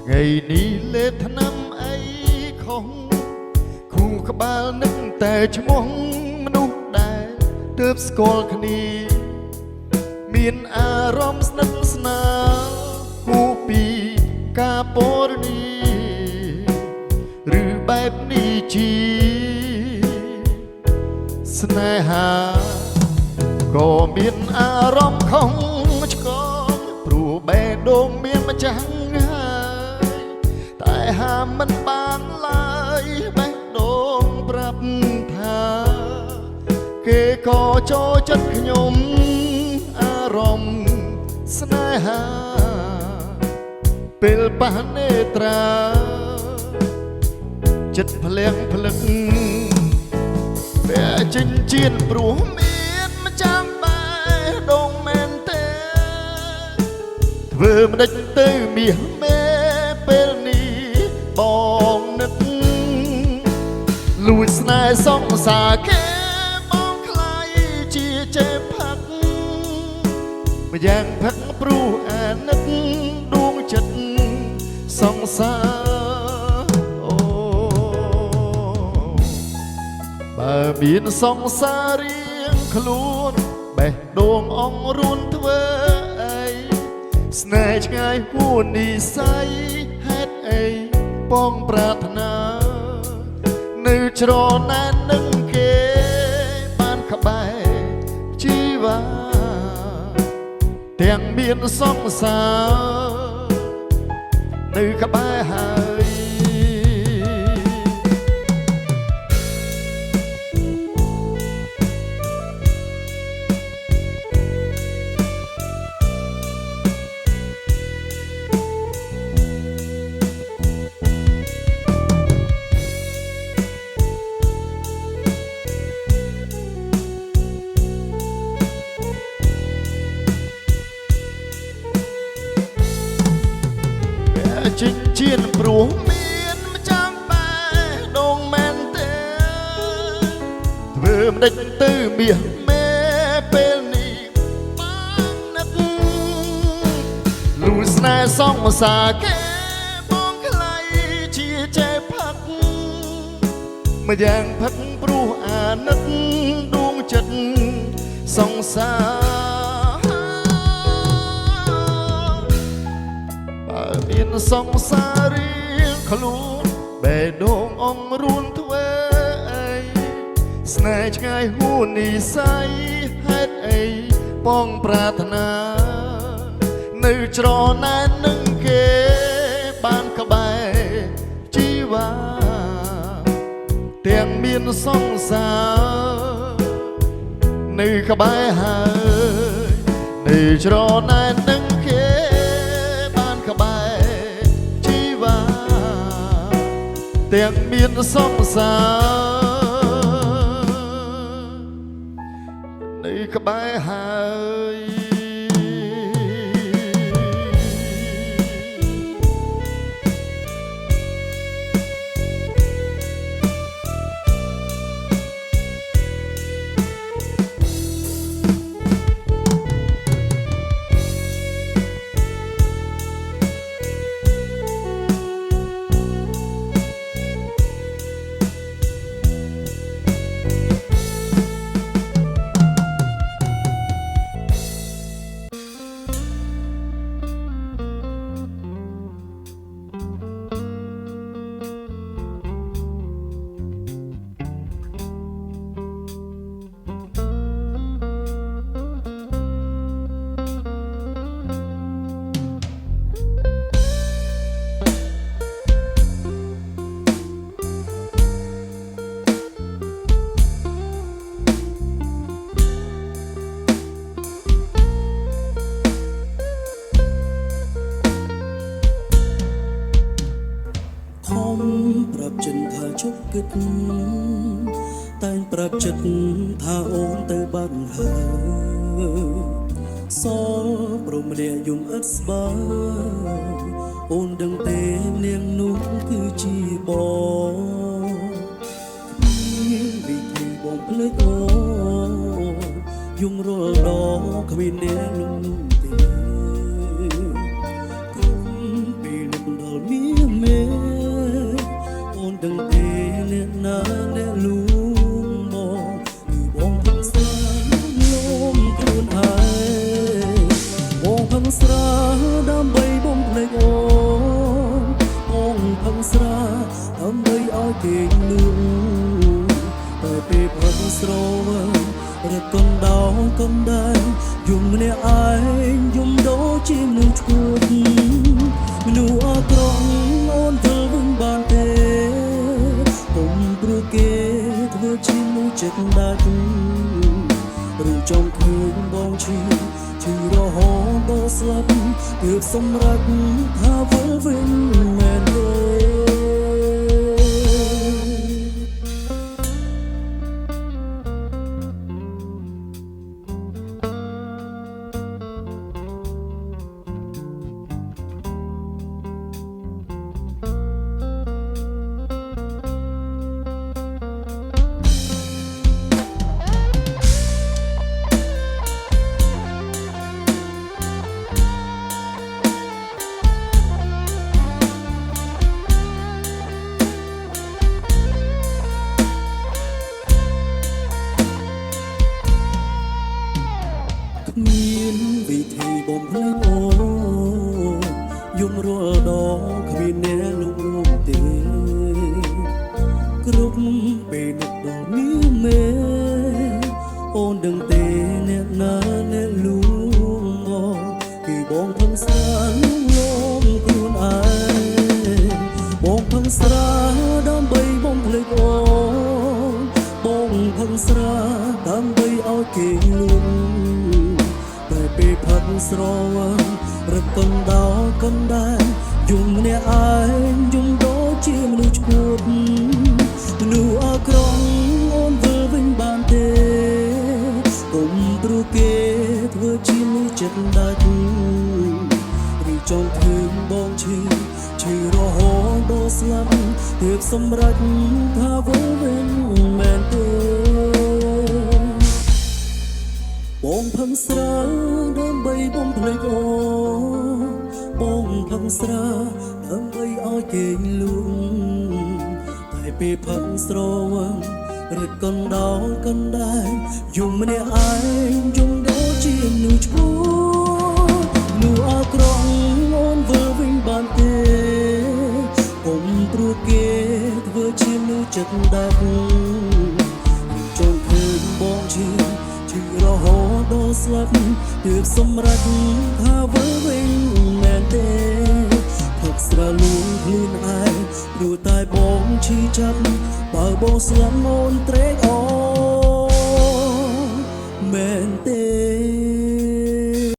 ថ្ងៃនេះលេបថ្នាំអីខុសគូក្បាលនឹកតែឈ្មោះមនុស្សដែលទើបស្គាល់គ្នាមានអារម្មណ៍ស្និទ្ធស្នាលហួសពីការពរនីឬបែបនេះជាស្នេហាក៏មានអារម្មណ៍ខំឆ្កងព្រោះបេះដូងមានម្ចាស់ហើយតែហាមមិនបានឡើយបេះដូងប្រាប់ថាគេក៏ចូលចិត្តខ្ញុំអារម្មណ៍ស្នេហាពេលប៉ះនេត្រាចិត្តភ្លៀងភ្លឹកបែចិញ្ចៀនព្រោះមានម្ចាំបែដូងមែនទេធ្វើមិនដេចទៅមាសមេពេលនេះបងនឹកលួចស្នេហ៍សងសាគេបងខ្លាយជាចេផឹកម្យ៉ាងផឹកព្រោះអាណិតដួងចិត្តសងសាអូបើមានសងសារៀងខ្លួនបេះដូងអងរួនធ្វើអីស្នេហ៍ឆ្ងាយហួសនិស័យហេតុអីបងប្រាថ្នានៅច្រណែននឹងគេបានក្បែរជីវ៉ាទាំងមានសង្សារនៅក្បែរហើយចិញ្ចៀនព្រោះមានម្ចាំបែដូងមែនទេធ្វើមិនដេចទៅមាសមេពេលនេះបាននឹកលួចស្នេហ៍សងសាគេបងខ្លាយជាចេផឹកម្យ៉ាងផឹកព្រោះអាណិតដួងចិត្តសងសាមានសងសារៀងខ្លួនបេះដូងអងរួនធ្វើអីស្នេហ៍ឆ្ងាយហួសនិស័យហេតុអីបងប្រាថ្នានៅច្រណែននឹងគេបានក្បែរជីវ៉ាទាំងមានសងសានៅក្បែរហើយនៅច្រណែននឹងគេក្បែរជីវ៉ាទាំងមានសងសានៅក្បែរហើយប្រាប់ចិត្តថាជប់គិតតែងប្រាប់ចិត្តថាអូនទៅបានហើយសព្រមលាយំអត់ស្បើអូនដឹងទេនាងនោះគឺជាបងវិធីបងភ្លេចអូយំរលដល់គ្មាននាងនោះទេពីនឹកដល់មាន គេលួងតែពេលផុតស្រវឹងរត់កុំដោកុំដែរយំម្នាក់ឯងយំដូចជាមនុស្សឈួតមនុស្សអក្រក់អូនធ្វើវិញបានទេកុំព្រោះគេធ្វើជាមនុស្សចិត្តដាច់ឬចង់ឃើញបងឈឺរហូតដល់ស្លាប់ទើបសម្រេចថាវិលវិញមែនទេ មានវិធីបំភ្លេចអូយំរាល់ដងគ្មានអ្នកលងរំទេគ្រប់ពេលនឹកដល់មានមេអូនដឹងទេអ្នកណាអ្នកលួងមកគឺបងផឹងស្រាលងខ្លួនឯងបងផឹងស្រាដើម្បីបំភ្លេចអូនបងផឹងស្រាដើម្បីឲ្យគេលួង ពេលផឹកស្រវឹងរត់កុំដោកុំដែរយំម្នាក់ឯងយំដូចជាមនុស្សឈួតមនុស្សអក្រក់អូនវិលវិញបានទេកុំព្រោះគេធ្វើជាមនុស្សចិត្តដាច់ឬចង់ឃើញបងឈឺរហូតដល់ស្លាប់ទើបសម្រេចថាវិលវិញមែនទេ បងផឹងស្រាដើម្បីបំភ្លេចអូបងផឹងស្រាដើម្បីឲ្យគេលួងតែពេលផឹងស្រវឹងរត់កុំដល់កុំដែរយំម្នាក់ឯងយំដូចជាមនុស្សឈួតនោះអក្រក់អូនវិលវិញបានទេកុំព្រោះគេធ្វើជាមនុស្សចិត្តដាច់ចង់ឃើញបងឈឺ រហូតដល់ស្លាប់ទើបសម្រេចថាវិលវិញមែនទេផឹកស្រាលួងខ្លួនឯងព្រោះតែបងឈឺចាប់បើបងស្លាប់អូនត្រេកអរមែនទេ